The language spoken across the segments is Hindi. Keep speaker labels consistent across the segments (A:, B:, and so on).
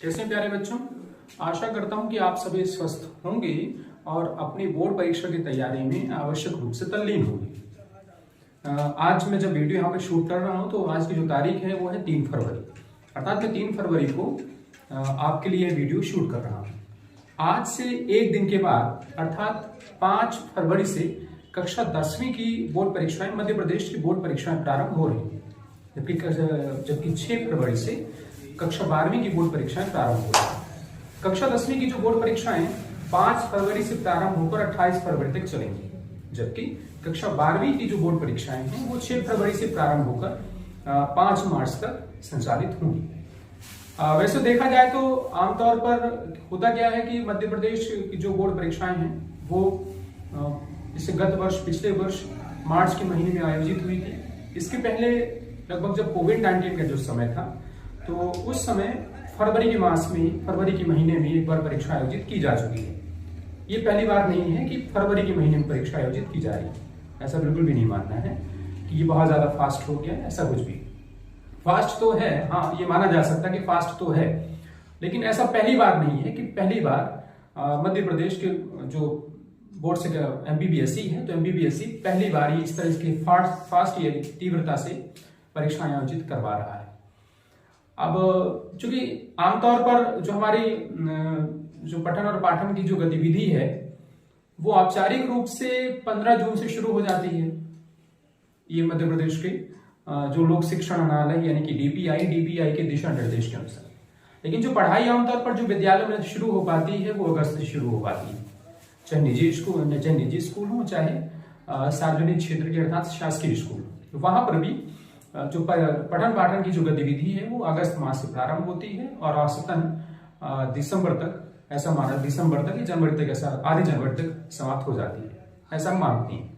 A: कैसे प्यारे बच्चों, आशा करता हूं कि आप सभी स्वस्थ होंगे और अपनी बोर्ड परीक्षा की तैयारी में आवश्यक रूप से तल्लीन होंगे। आज मैं जब वीडियो यहाँ पे शूट कर रहा हूं तो आज की जो तारीख है वो है 3 फरवरी। अर्थात मैं 3 फरवरी को आपके लिए वीडियो शूट कर रहा हूं। आज से एक दिन के बाद अर्थात 5 फरवरी से कक्षा 10वीं की बोर्ड परीक्षाएं मध्य प्रदेश की बोर्ड परीक्षाएं प्रारंभ हो रही हैं, जबकि 6 फरवरी से कक्षा 12वीं की बोर्ड परीक्षाएं प्रारंभ हो रही हैं। कक्षा 10वीं की जो बोर्ड परीक्षाएं 5 फरवरी से प्रारंभ होकर 28 फरवरी तक चलेंगी, जबकि कक्षा 12वीं की जो बोर्ड परीक्षाएं हैं वो 6 फरवरी से प्रारंभ होकर 5 मार्च तक संचालित होंगी। वैसे देखा जाए तो आमतौर पर होता क्या है कि मध्य प्रदेश की जो बोर्ड परीक्षाएं हैं वो जैसे गत वर्ष पिछले वर्ष मार्च के महीने में आयोजित हुई थी। इसके पहले लगभग जब कोविड-19 का जो समय था तो उस समय फरवरी के महीने में एक बार परीक्षा आयोजित की जा चुकी है। ये पहली बार नहीं है कि फरवरी के महीने में परीक्षा आयोजित की जा रही है। ऐसा बिल्कुल भी नहीं मानना है कि ये बहुत ज्यादा फास्ट हो गया, ऐसा कुछ भी। फास्ट तो है, हाँ ये माना जा सकता है कि फास्ट तो है, लेकिन ऐसा पहली बार नहीं है कि पहली बार मध्य प्रदेश के जो बोर्ड से एमपीबीएसई है तो एमपीबीएसई पहली बार इस तरह की फास्ट या तीव्रता से परीक्षाएं आयोजित करवा रहा है। अब चूंकि आमतौर पर जो हमारी जो पठन और पाठन की जो गतिविधि है वो औपचारिक रूप से 15 जून से शुरू हो जाती है। ये मध्य प्रदेश के जो लोक शिक्षण अनालय यानी कि डीपीआई के दिशा निर्देश के अनुसार। लेकिन जो पढ़ाई आमतौर पर जो विद्यालय में शुरू हो पाती है वो अगस्त से शुरू हो पाती है, चाहे निजी स्कूल हो चाहे सार्वजनिक क्षेत्र के अर्थात शासकीय स्कूल। तो वहां पर भी जो पठन पाठन की जो गतिविधि है वो अगस्त माह से प्रारंभ होती है और औसतन दिसंबर तक, ऐसा माना दिसंबर तक या जनवरी तक, ऐसा आधी जनवरी तक समाप्त हो जाती है, ऐसा मानती है।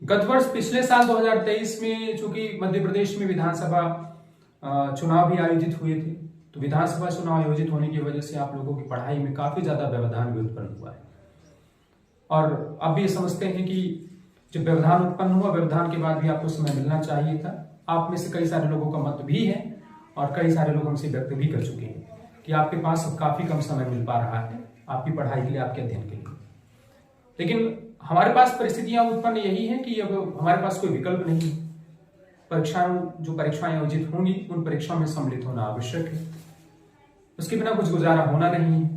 A: गत वर्ष पिछले साल 2023 में चूंकि मध्य प्रदेश में विधानसभा चुनाव भी आयोजित हुए थे, तो विधानसभा चुनाव आयोजित होने की वजह से आप लोगों की पढ़ाई में काफी ज्यादा व्यवधान भी उत्पन्न हुआ है। और अब भी समझते हैं कि जब व्यवधान उत्पन्न हुआ, व्यवधान के बाद भी आपको समय मिलना चाहिए था। आप में से कई सारे लोगों का मत भी है और कई सारे लोग हमसे व्यक्त भी कर चुके हैं कि आपके पास अब काफी कम समय मिल पा रहा है आपकी पढ़ाई के लिए, आपके अध्ययन के लिए। लेकिन हमारे पास परिस्थितियां उत्पन्न यही है कि अब हमारे पास कोई विकल्प नहीं। परीक्षाएं आयोजित होंगी उन परीक्षाओं में सम्मिलित होना आवश्यक है, उसके बिना कुछ गुजारा होना नहीं है।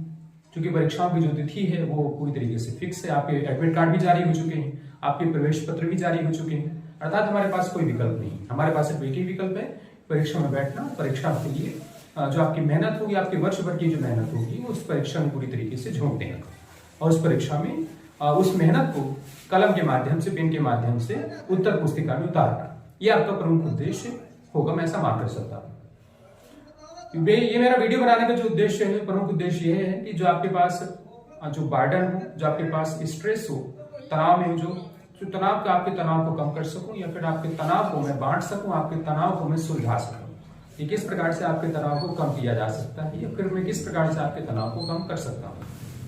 A: क्योंकि परीक्षाओं की जो तिथि है वो पूरी तरीके से फिक्स है। आपके एडमिट कार्ड भी जारी हो चुके हैं, आपके प्रवेश पत्र भी जारी हो चुके हैं, अर्थात हमारे पास कोई विकल्प नहीं। हमारे पास सिर्फ एक ही विकल्प है, परीक्षा में बैठना, परीक्षा के लिए जो आपकी मेहनत होगी, आपके वर्ष भर की जो मेहनत होगी उस परीक्षा में पूरी तरीके से झोंक देना और उस परीक्षा में उस मेहनत को कलम के माध्यम से, पेन के माध्यम से उत्तर पुस्तिका में उतारना, ये आपका प्रमुख उद्देश्य होगा। मैं ऐसा मान कर सकता हूँ। ये मेरा वीडियो बनाने का जो उद्देश्य है, प्रमुख उद्देश्य यह है कि जो आपके पास जो बर्डन हो, जो आपके पास स्ट्रेस हो, तनाव में जो तनाव का, आपके तनाव को कम कर सकूं या फिर आपके तनाव को मैं बांट सकूं, आपके तनाव को मैं सुलझा सकूं कि किस प्रकार से आपके तनाव को कम किया जा सकता है या फिर मैं किस प्रकार से आपके तनाव को कम कर सकता हूं।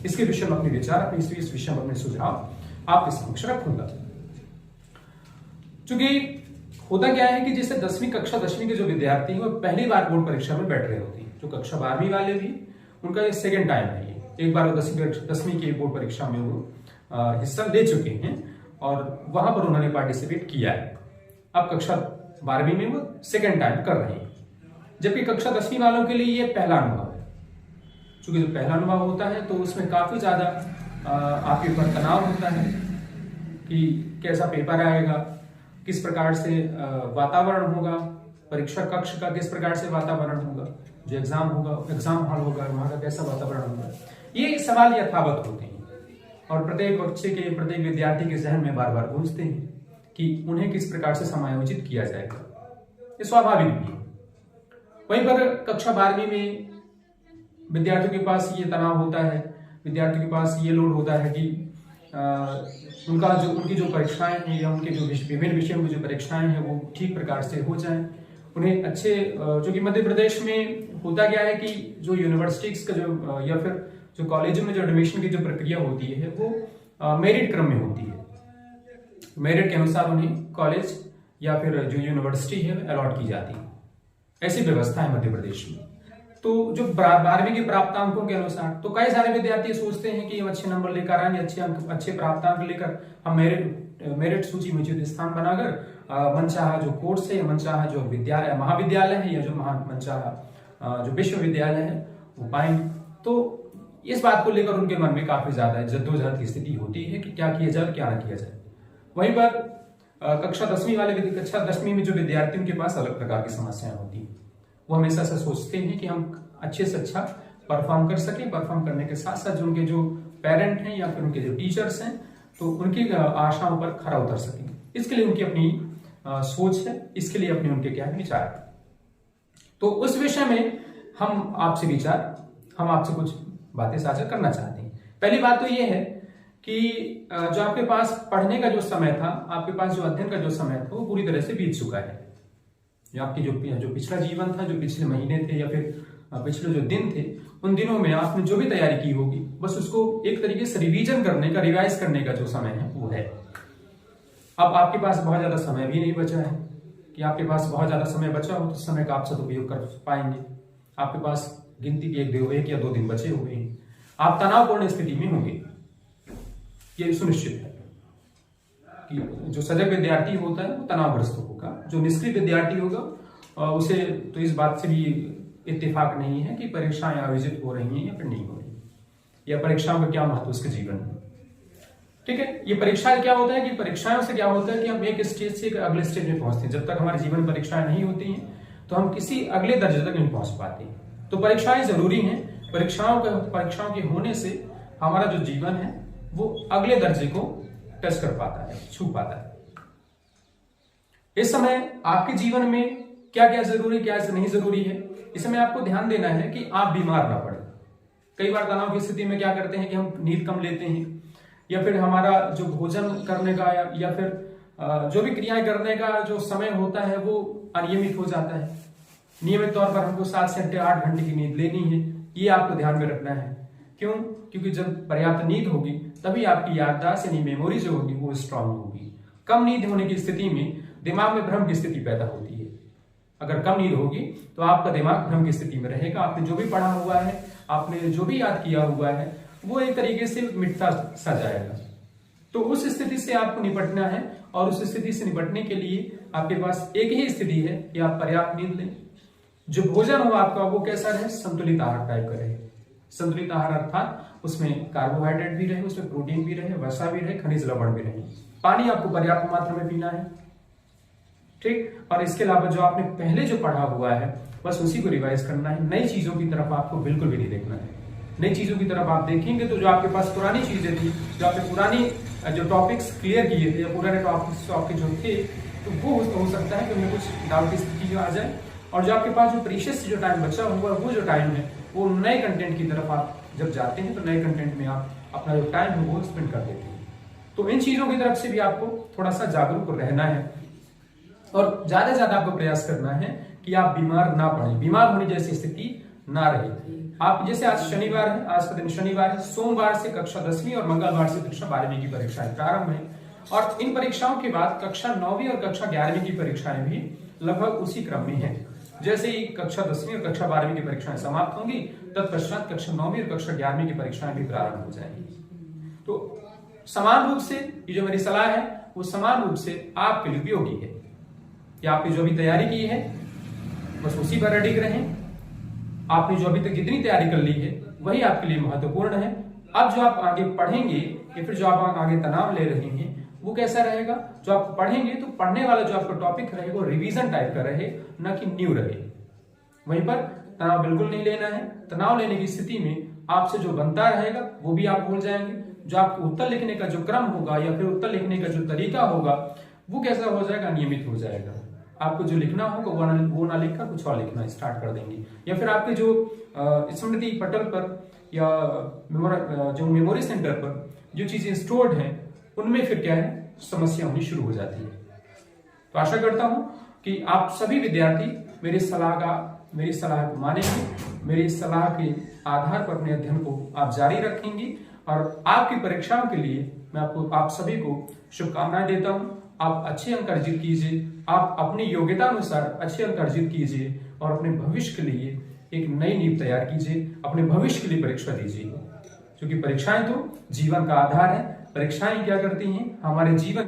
A: इसके विषय में अपने विचार, इस विषय में अपने सुझाव आपके समक्ष रखूंगा। चूंकि होता क्या है कि जैसे 10वीं के जो विद्यार्थी हैं वो पहली बार बोर्ड परीक्षा में बैठ रहे होते हैं। जो कक्षा 12वीं वाले भी, उनका ये सेकेंड टाइम है। ये एक बार वो 10वीं की बोर्ड परीक्षा में वो हिस्सा ले चुके हैं और वहां पर उन्होंने पार्टिसिपेट किया है। अब कक्षा 12वीं में वो सेकेंड टाइम कर रहे हैं, जबकि कक्षा 10वीं वालों के लिए ये पहला अनुभव है। चूंकि जो पहला अनुभव होता है तो उसमें काफी ज्यादा आपके ऊपर तनाव होता है कि कैसा पेपर आएगा, किस प्रकार से वातावरण होगा, परीक्षा कक्ष का किस प्रकार से वातावरण होगा, जो एग्जाम हॉल होगा वहां का कैसा वातावरण होगा। ये सवाल यथावत होते हैं और प्रत्येक बच्चे के, प्रत्येक विद्यार्थी के जहन में बार बार गूंजते हैं कि उन्हें किस प्रकार से समायोजित किया जाएगा। ये स्वाभाविक भी है। वहीं पर कक्षा 12वीं में विद्यार्थियों के पास ये तनाव होता है, विद्यार्थियों के पास ये लोड होता है कि उनकी जो परीक्षाएं हैं या उनके जो विभिन्न विषयों की जो परीक्षाएं हैं वो ठीक प्रकार से हो जाएं, उन्हें अच्छे। जो कि मध्य प्रदेश में होता क्या है कि जो यूनिवर्सिटीज का जो या फिर जो कॉलेजों में जो एडमिशन की जो प्रक्रिया होती है वो मेरिट क्रम में होती है। मेरिट के अनुसार उन्हें कॉलेज या फिर जो यूनिवर्सिटी है अलॉट की जाती है। ऐसी व्यवस्था है मध्य प्रदेश में। तो जो 12वीं के प्राप्तांकों के अनुसार तो कई सारे विद्यार्थी सोचते हैं कि हम अच्छे नंबर लेकर आएंगे, अच्छे अंक, अच्छे प्राप्तांक लेकर हम मेरिट सूची में उचित स्थान बनाकर मनचाहा जो कोर्स है, मनचाहा जो विद्यालय महाविद्यालय है या जो मनचाहा जो विश्वविद्यालय है वो पाएंगे। तो इस बात को लेकर उनके मन में काफी ज्यादा जद्दोजहद की स्थिति होती है कि क्या किया जाए क्या ना किया जाए। वहीं पर कक्षा 10वीं में जो विद्यार्थी उनके पास अलग प्रकार की समस्याएं होती हैं। वो हमेशा से सोचते हैं कि हम अच्छे से अच्छा परफॉर्म कर सकें, परफॉर्म करने के साथ साथ जो उनके जो पेरेंट हैं या फिर उनके जो टीचर्स हैं तो उनकी आशाओं पर खरा उतर सकें। इसके लिए उनकी अपनी सोच है, इसके लिए अपने उनके क्या विचार है। तो उस विषय में हम आपसे कुछ बातें साझा करना चाहते हैं। पहली बात तो ये है कि जो आपके पास पढ़ने का जो समय था, आपके पास जो अध्ययन का जो समय था वो पूरी तरह से बीत चुका है। जो आपकी जो पिछला जीवन था, जो पिछले महीने थे या फिर पिछले जो दिन थे, उन दिनों में आपने जो भी तैयारी की होगी बस उसको एक तरीके से रिवीजन करने का, रिवाइज करने का जो समय है वो है। अब आपके पास बहुत ज्यादा समय भी नहीं बचा है कि आपके पास बहुत ज्यादा समय बचा हो तो समय का आप सदुपयोग कर पाएंगे। आपके पास गिनती के 1 या 2 दिन बचे हुए हैं। आप तनावपूर्ण स्थिति में होंगे, ये सुनिश्चित है कि जो सजग विद्यार्थी होता है वो तनावग्रस्त होगा। जो निष्क्रिय विद्यार्थी होगा उसे तो इस बात से भी इत्तेफाक नहीं है कि परीक्षाएं आयोजित हो रही हैं या फिर नहीं हो रही, या परीक्षाओं का क्या महत्व उसके जीवन में। ठीक है, ये परीक्षाएं क्या होता है कि परीक्षाओं से क्या होता है कि हम एक स्टेज से अगले स्टेज में पहुंचते हैं। जब तक हमारे जीवन में परीक्षाएं नहीं होती हैं तो हम किसी अगले दर्जे तक नहीं पहुंच पाते। तो परीक्षाएं जरूरी हैं। परीक्षाओं के होने से हमारा जो जीवन है वो अगले दर्जे को टच कर पाता है, छू पाता है। इस समय आपके जीवन में क्या क्या जरूरी, क्या नहीं जरूरी है, इस समय आपको ध्यान देना है कि आप बीमार ना पड़े। कई बार तनाव की स्थिति में क्या करते हैं कि हम नींद कम लेते हैं, या फिर हमारा जो भोजन करने का या फिर जो भी क्रियाएं करने का जो समय होता है वो अनियमित हो जाता है। नियमित तौर पर हमको 7 से 8 घंटे की नींद लेनी है, ये आपको ध्यान में रखना है। क्यों? क्योंकि जब पर्याप्त नींद होगी तभी आपकी याददाश्त यानी मेमोरी जो होगी वो स्ट्रांग होगी। कम नींद होने की स्थिति में दिमाग में भ्रम की स्थिति पैदा होती है। अगर कम नींद होगी तो आपका दिमाग भ्रम की स्थिति में रहेगा। आपने जो भी पढ़ा हुआ है, आपने जो भी याद किया हुआ है वो एक तरीके से मिटता सा जाएगा। तो उस स्थिति से आपको निपटना है, और उस स्थिति से निपटने के लिए आपके पास एक ही स्थिति है कि आप पर्याप्त नींद लें। जो भोजन हो आपका वो कैसा रहे? संतुलित आहार टाइप का रहे। संतुलित आहार अर्थात उसमें कार्बोहाइड्रेट भी रहे, उसमें प्रोटीन भी रहे, वसा भी रहे, खनिज लवण भी रहे। पानी आपको पर्याप्त मात्रा में पीना है। ठीक, और इसके अलावा जो आपने पहले जो पढ़ा हुआ है बस उसी को रिवाइज करना है। नई चीजों की तरफ आपको बिल्कुल भी नहीं देखना है। नई चीजों की तरफ आप देखेंगे तो जो आपके पास पुरानी चीजें थी, जो आपने पुरानी जो टॉपिक्स क्लियर किए थे या पुराने टॉपिक्स आपके जो थे, तो वो हो सकता है कि उनमें कुछ डाउट की स्थिति आ जाए। और जो आपके पास जो प्रीशियस जो टाइम बचा हुआ है वो जो टाइम है वो नए कंटेंट की तरफ आप जब जाते हैं तो नए कंटेंट में आप अपना जो टाइम है वो स्पेंड कर देते हैं। तो इन चीजों की तरफ से भी आपको थोड़ा सा जागरूक रहना है और ज्यादा से ज्यादा आपको प्रयास करना है कि आप बीमार ना पड़े, बीमार होने जैसी स्थिति ना रहे। आप जैसे आज शनिवार है, आज का दिन शनिवार है, सोमवार से कक्षा 10वीं और मंगलवार से कक्षा 12वीं की परीक्षाएं प्रारंभ है। और इन परीक्षाओं के बाद कक्षा 9वीं और कक्षा 11वीं की परीक्षाएं भी लगभग उसी क्रम में है। जैसे ही कक्षा 10वीं और कक्षा 12वीं की परीक्षाएं समाप्त होंगी तत्पश्चात कक्षा 9वीं और कक्षा 11वीं की परीक्षाएं भी प्रारंभ हो जाएंगी। तो समान रूप से ये जो मेरी सलाह है वो समान रूप से आपके लिए उपयोगी है कि आपने जो भी तैयारी की है बस उसी पर अडिग रहें। आपने जो अभी तक जितनी तैयारी कर ली है वही आपके लिए महत्वपूर्ण है। अब जो आप आगे पढ़ेंगे या फिर जो आप आगे तनाव ले रहे हैं वो कैसा रहेगा? जो आप पढ़ेंगे तो पढ़ने वाला जो आपका टॉपिक रहे वो रिवीजन टाइप का रहे, न कि न्यू रहे। वहीं पर तनाव बिल्कुल नहीं लेना है। तनाव लेने की स्थिति में आपसे जो बनता रहेगा वो भी आप भूल जाएंगे। जो आपको उत्तर लिखने का जो क्रम होगा या फिर उत्तर लिखने का जो तरीका होगा वो कैसा हो जाएगा? नियमित हो जाएगा। आपको जो लिखना होगा वो ना लिखकर कुछ और लिखना स्टार्ट कर देंगे, या फिर आपके जो स्मृति पटल पर या जो मेमोरी सेंटर पर जो चीजें स्टोर्ड हैं उनमें फिर क्या है समस्या होनी शुरू हो जाती है। तो आशा करता हूं कि आप सभी विद्यार्थी मेरी सलाह को मानेंगे, मेरी सलाह के आधार पर अपने अध्ययन को आप जारी रखेंगे और आपकी परीक्षाओं के लिए मैं आप सभी को शुभकामनाएं देता हूं। आप अच्छे अंक अर्जित कीजिए, आप अपनी योग्यता अनुसार अच्छे अंक अर्जित कीजिए और अपने भविष्य के लिए एक नई नींव तैयार कीजिए, अपने भविष्य के लिए परीक्षा दीजिए, क्योंकि परीक्षाएं तो जीवन का आधार है। परीक्षाएं क्या करती हैं, हमारे जीवन